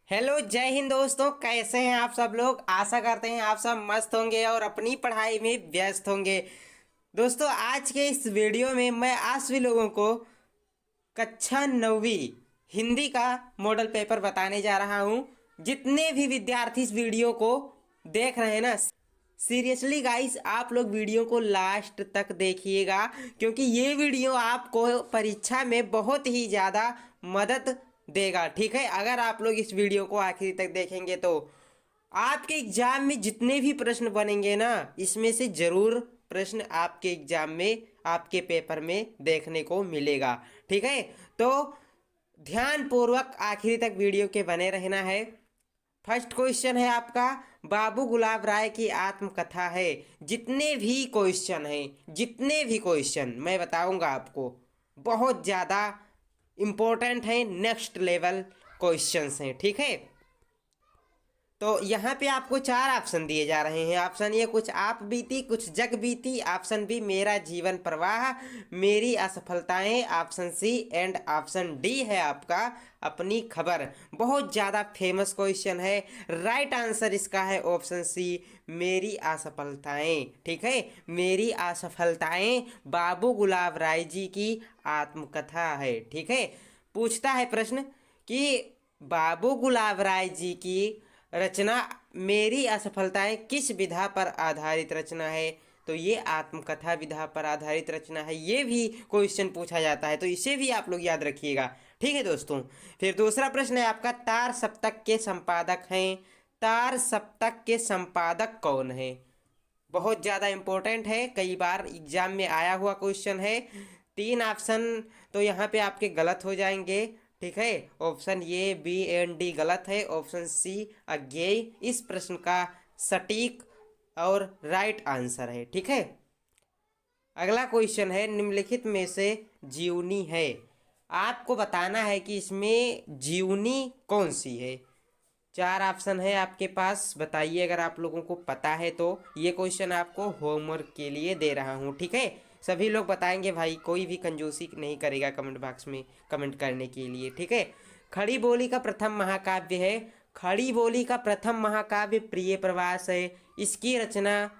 Hello, जय हिंद दोस्तों। कैसे हैं आप सब लोग? आशा करते हैं आप सब मस्त होंगे और अपनी पढ़ाई में व्यस्त होंगे। दोस्तों, आज के इस वीडियो में मैं आप सभी लोगों को कक्षा 9वीं हिंदी का मॉडल पेपर बताने जा रहा हूं। जितने भी विद्यार्थी इस वीडियो को देख रहे हैं ना, सीरियसली गाइस, आप लोग वीडियो को लास्ट तक देखिएगा, क्योंकि ये वीडियो आपको परीक्षा में बहुत ही ज़्यादा मदद देगा। ठीक है, अगर आप लोग इस वीडियो को आखिरी तक देखेंगे तो आपके एग्जाम में जितने भी प्रश्न बनेंगे ना, इसमें से जरूर प्रश्न आपके एग्जाम में, आपके पेपर में देखने को मिलेगा। ठीक है, तो ध्यान पूर्वक आखिरी तक वीडियो के बने रहना है। फर्स्ट क्वेश्चन है आपका, बाबू गुलाब राय की आत्मकथा है। जितने भी क्वेश्चन मैं बताऊंगा आपको, बहुत ज़्यादा इम्पोर्टेंट है, नेक्स्ट लेवल क्वेश्चंस हैं। ठीक है, तो यहाँ पे आपको चार ऑप्शन दिए जा रहे हैं। ऑप्शन ए कुछ आप बीती कुछ जग बीती, ऑप्शन बी मेरा जीवन प्रवाह, मेरी असफलताएं, option C and option D है आपका अपनी खबर। बहुत ज़्यादा फेमस क्वेश्चन है। राइट आंसर इसका है ऑप्शन सी, मेरी असफलताएं। ठीक है, मेरी असफलताएं बाबू गुलाब राय जी की आत्मकथा है। ठीक है, पूछता है प्रश्न कि बाबू गुलाब राय जी की रचना मेरी असफलताएं किस विधा पर आधारित रचना है? तो ये आत्मकथा विधा पर आधारित रचना है। ये भी क्वेश्चन पूछा जाता है, तो इसे भी आप लोग याद रखिएगा। ठीक है दोस्तों, फिर दूसरा प्रश्न है आपका, तार सप्तक के संपादक हैं। तार सप्तक के संपादक कौन है? बहुत ज़्यादा इंपॉर्टेंट है, कई बार एग्जाम में आया हुआ क्वेश्चन है। तीन ऑप्शन तो यहाँ पे आपके गलत हो जाएंगे। ठीक है, option A B and D गलत है, ऑप्शन सी अज्ञेय इस प्रश्न का सटीक और राइट आंसर है। ठीक है, अगला क्वेश्चन है, निम्नलिखित में से जीवनी है। आपको बताना है कि इसमें जीवनी कौन सी है। चार ऑप्शन है आपके पास, बताइए अगर आप लोगों को पता है तो। ये क्वेश्चन आपको होमवर्क के लिए दे रहा हूँ। ठीक है, सभी लोग बताएंगे भाई, कोई भी कंजूसी नहीं करेगा कमेंट बॉक्स में कमेंट करने के लिए। ठीक है, खड़ी बोली का प्रथम महाकाव्य है। खड़ी बोली का प्रथम महाकाव्य प्रिय प्रवास है। इसकी रचना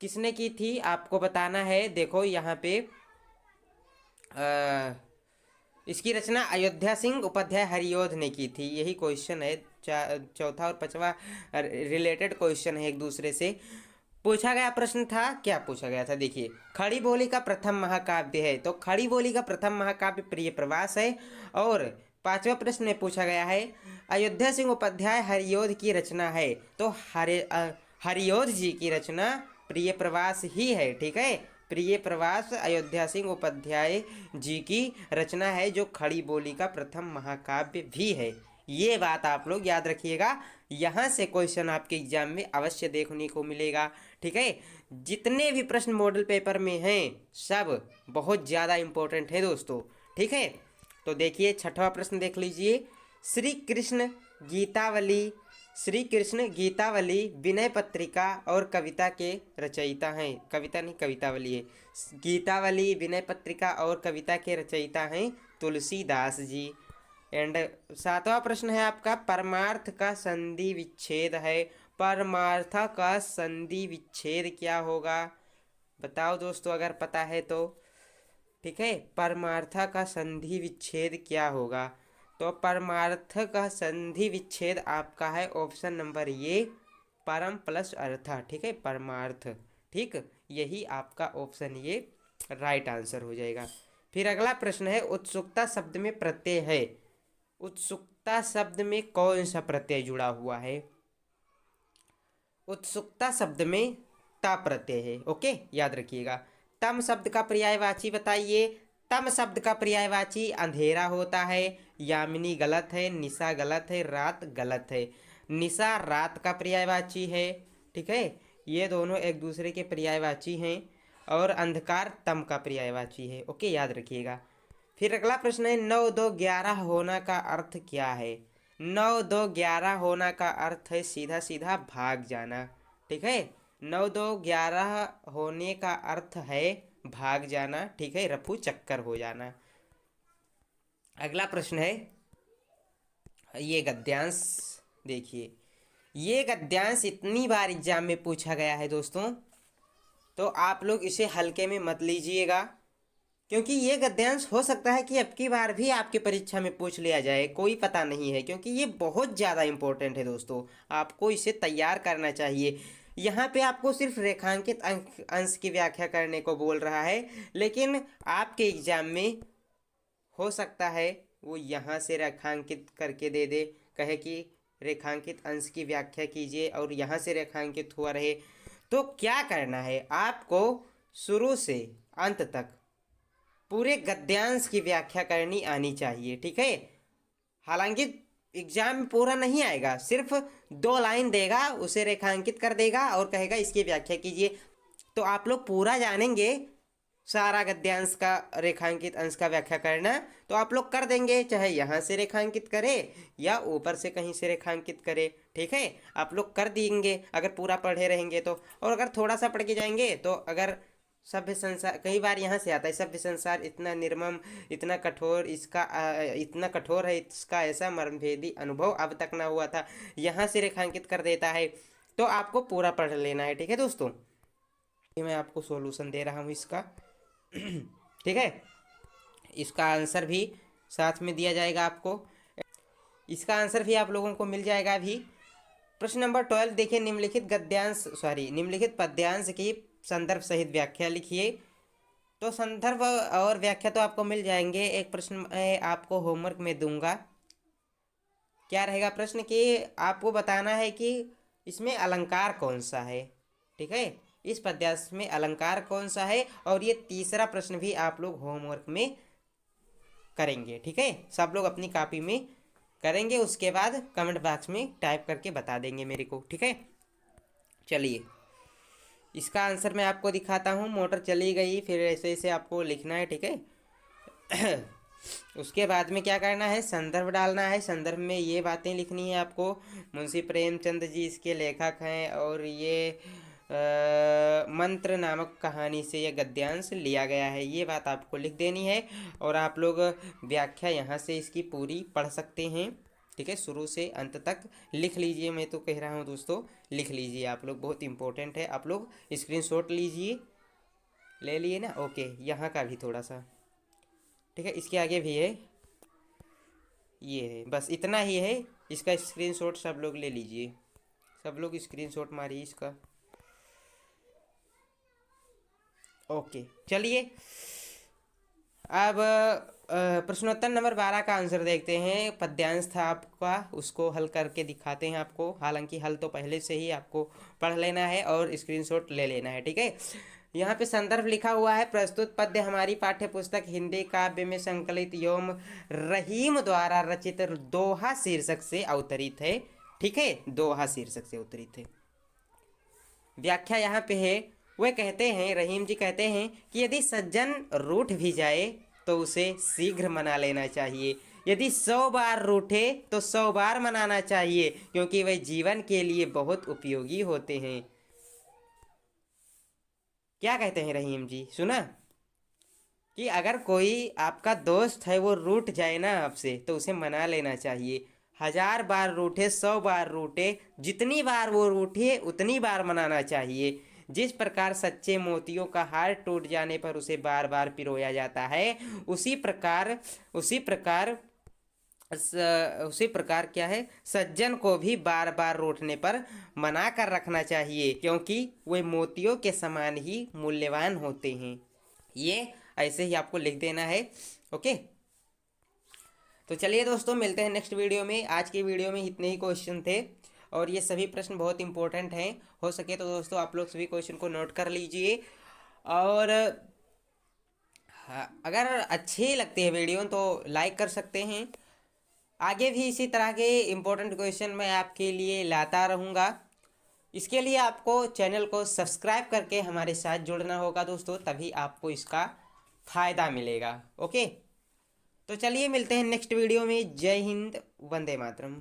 किसने की थी आपको बताना है। देखो यहाँ पे इसकी रचना अयोध्या सिंह उपाध्याय हरियोध ने की थी। यही क्वेश्चन है, चौथा और पांचवा रिलेटेड क्वेश्चन है एक दूसरे से। पूछा गया प्रश्न था, क्या पूछा गया था देखिए, खड़ी बोली का प्रथम महाकाव्य है, तो खड़ी बोली का प्रथम महाकाव्य प्रिय प्रवास है। और पांचवा प्रश्न में पूछा गया है, अयोध्या सिंह उपाध्याय हरियोध की रचना है, तो हरियोध जी की रचना प्रिय प्रवास ही है। ठीक है, प्रिय प्रवास अयोध्या सिंह उपाध्याय जी की रचना है, जो खड़ी बोली का प्रथम महाकाव्य भी है। ये बात आप लोग याद रखिएगा, यहाँ से क्वेश्चन आपके एग्जाम में अवश्य देखने को मिलेगा। ठीक है, जितने भी प्रश्न मॉडल पेपर में हैं सब बहुत ज़्यादा इम्पोर्टेंट है दोस्तों। ठीक है, तो देखिए छठवां प्रश्न देख लीजिए, श्री कृष्ण गीतावली श्री कृष्ण गीतावली विनय पत्रिका और कविता के रचयिता हैं। कविता नहीं, कवितावली है। गीतावली, विनय पत्रिका और कविता के रचयिता हैं तुलसीदास जी। एंड सातवां प्रश्न है आपका, परमार्थ का संधि विच्छेद है। परमार्थ का संधि विच्छेद क्या होगा? बताओ दोस्तों अगर पता है तो। ठीक है, परमार्थ का संधि विच्छेद क्या होगा? तो परमार्थ का संधि विच्छेद आपका है ऑप्शन नंबर ए, परम प्लस अर्थ। ठीक है, परमार्थ। ठीक, यही आपका ऑप्शन ये राइट आंसर हो जाएगा। फिर अगला प्रश्न है, उत्सुकता शब्द में प्रत्यय है। उत्सुकता शब्द में कौन सा प्रत्यय जुड़ा हुआ है? उत्सुकता शब्द में ता प्रत्यय है। ओके, याद रखिएगा। तम शब्द का पर्यायवाची बताइए। तम शब्द का पर्यायवाची अंधेरा होता है। यामिनी गलत है, निशा गलत है, रात गलत है। निशा रात का पर्यायवाची है। ठीक है, ये दोनों एक दूसरे के पर्यायवाची हैं। और अंधकार तम का पर्यायवाची है। ओके, याद रखिएगा। फिर अगला प्रश्न है, 9 2 11 होना का अर्थ क्या है? 9 2 11 होना का अर्थ है सीधा सीधा भाग जाना। ठीक है, 9 2 11 होने का अर्थ है भाग जाना। ठीक है, रफू चक्कर हो जाना। अगला प्रश्न है, ये गद्यांश देखिए, ये गद्यांश इतनी बार एग्जाम में पूछा गया है दोस्तों, तो आप लोग इसे हल्के में मत लीजिएगा, क्योंकि ये गद्यांश हो सकता है कि अब की बार भी आपकी परीक्षा में पूछ लिया जाए, कोई पता नहीं है, क्योंकि ये बहुत ज़्यादा इंपॉर्टेंट है दोस्तों। आपको इसे तैयार करना चाहिए। यहाँ पे आपको सिर्फ रेखांकित अंश की व्याख्या करने को बोल रहा है, लेकिन आपके एग्जाम में हो सकता है वो यहाँ से रेखांकित करके दे दे, कहे कि रेखांकित अंश की व्याख्या कीजिए और यहाँ से रेखांकित हुआ रहे। तो क्या करना है आपको, शुरू से अंत तक पूरे गद्यांश की व्याख्या करनी आनी चाहिए, ठीक है। हालांकि एग्जाम में पूरा नहीं आएगा, सिर्फ 2 लाइन देगा, उसे रेखांकित कर देगा और कहेगा इसकी व्याख्या कीजिए। तो आप लोग पूरा जानेंगे सारा गद्यांश का रेखांकित अंश का व्याख्या करना, तो आप लोग कर देंगे, चाहे यहाँ से रेखांकित करे या ऊपर से कहीं से रेखांकित करे, ठीक है। आप लोग कर देंगे अगर पूरा पढ़े रहेंगे तो। और अगर थोड़ा सा पढ़ के जाएंगे तो अगर सभ्य संसार, कई बार यहाँ से आता है, सभ्य संसार इतना निर्मम, इतना कठोर, इसका इतना कठोर है, इसका ऐसा मर्मभेदी अनुभव अब तक ना हुआ था, यहाँ से रेखांकित कर देता है। तो आपको पूरा पढ़ लेना है, ठीक है दोस्तों। मैं आपको सॉल्यूशन दे रहा हूँ इसका, ठीक है। इसका आंसर भी साथ में दिया जाएगा आपको, इसका आंसर भी आप लोगों को मिल जाएगा अभी। प्रश्न नंबर 12 देखिए, निम्नलिखित पद्यांश की संदर्भ सहित व्याख्या लिखिए। तो संदर्भ और व्याख्या तो आपको मिल जाएंगे। एक प्रश्न मैं आपको होमवर्क में दूंगा। क्या रहेगा प्रश्न कि आपको बताना है कि इसमें अलंकार कौन सा है, ठीक है। इस पद्यांश में अलंकार कौन सा है, और ये तीसरा प्रश्न भी आप लोग होमवर्क में करेंगे, ठीक है। सब लोग अपनी कॉपी में करेंगे, उसके बाद कमेंट बॉक्स में टाइप करके बता देंगे मेरे को, ठीक है। चलिए इसका आंसर मैं आपको दिखाता हूँ। मोटर चली गई, फिर ऐसे ऐसे आपको लिखना है, ठीक है। उसके बाद में क्या करना है, संदर्भ डालना है। संदर्भ में ये बातें लिखनी है आपको। मुंशी प्रेमचंद जी इसके लेखक हैं और ये मंत्र नामक कहानी से यह गद्यांश लिया गया है, ये बात आपको लिख देनी है। और आप लोग व्याख्या यहाँ से इसकी पूरी पढ़ सकते हैं, ठीक है। शुरू से अंत तक लिख लीजिए, मैं तो कह रहा हूँ दोस्तों लिख लीजिए आप लोग, बहुत इंपॉर्टेंट है। आप लोग स्क्रीनशॉट लीजिए, ले लिए ना, ओके। यहाँ का भी थोड़ा सा, ठीक है, इसके आगे भी है, ये है, बस इतना ही है। इसका स्क्रीनशॉट सब लोग ले लीजिए, सब लोग स्क्रीनशॉट मारिए इसका, ओके। चलिए अब प्रश्नोत्तर नंबर 12 का आंसर देखते हैं। पद्यांश था आपका, उसको हल करके दिखाते हैं आपको। हालांकि हल तो पहले से ही आपको पढ़ लेना है और स्क्रीनशॉट ले लेना है, ठीक है। यहाँ पे संदर्भ लिखा हुआ है, प्रस्तुत पद्य हमारी पाठ्य पुस्तक हिंदी काव्य में संकलित एवं रहीम द्वारा रचित दोहा शीर्षक से अवतरित है, ठीक है। दोहा शीर्षक से अवतरित है। व्याख्या यहाँ पे है, वे कहते हैं, रहीम जी कहते हैं कि यदि सज्जन रूठ भी जाए तो उसे शीघ्र मना लेना चाहिए। यदि 100 बार रूठे तो 100 बार मनाना चाहिए, क्योंकि वे जीवन के लिए बहुत उपयोगी होते हैं। क्या कहते हैं रहीम जी, सुना कि अगर कोई आपका दोस्त है वो रूठ जाए ना आपसे, तो उसे मना लेना चाहिए। 1000 बार रूठे, 100 बार रूठे, जितनी बार वो रूठे उतनी बार मनाना चाहिए। जिस प्रकार सच्चे मोतियों का हार टूट जाने पर उसे बार बार पिरोया जाता है, उसी प्रकार क्या है, सज्जन को भी बार बार रूठने पर मना कर रखना चाहिए, क्योंकि वे मोतियों के समान ही मूल्यवान होते हैं। ये ऐसे ही आपको लिख देना है, ओके। तो चलिए दोस्तों, मिलते हैं नेक्स्ट वीडियो में। आज की वीडियो में इतने ही क्वेश्चन थे और ये सभी प्रश्न बहुत इंपॉर्टेंट हैं। हो सके तो दोस्तों आप लोग सभी क्वेश्चन को नोट कर लीजिए, और अगर अच्छी लगती है वीडियो तो लाइक कर सकते हैं। आगे भी इसी तरह के इम्पोर्टेंट क्वेश्चन मैं आपके लिए लाता रहूँगा। इसके लिए आपको चैनल को सब्सक्राइब करके हमारे साथ जुड़ना होगा दोस्तों, तभी आपको इसका फ़ायदा मिलेगा, ओके। तो चलिए मिलते हैं नेक्स्ट वीडियो में। जय हिंद, वंदे मातरम।